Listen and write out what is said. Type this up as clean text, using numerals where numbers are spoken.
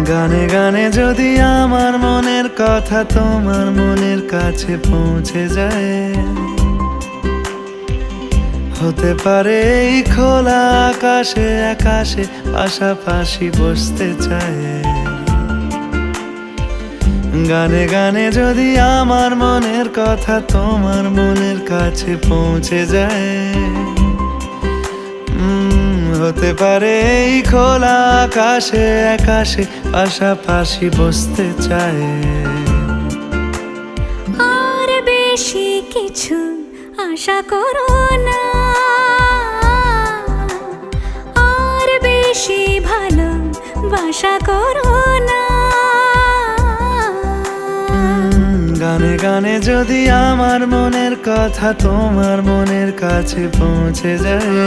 গানে গানে যদি আমার মনের কথা তোমার মনের কাছে পৌঁছে যায়, হতে পারে এই খোলা আকাশে আকাশে পাশাপাশি বসতে চায়। গানে গানে যদি আমার মনের কথা তোমার মনের কাছে পৌঁছে যায়, হতে পারে এই খোলা আকাশে আকাশে পাশাপাশি বসতে চায়। আর বেশি কিছু আশা করো না, আর বেশি ভালোবাসা করো না। গানে গানে যদি আমার মনের কথা তোমার মনের কাছে পৌঁছে যায়,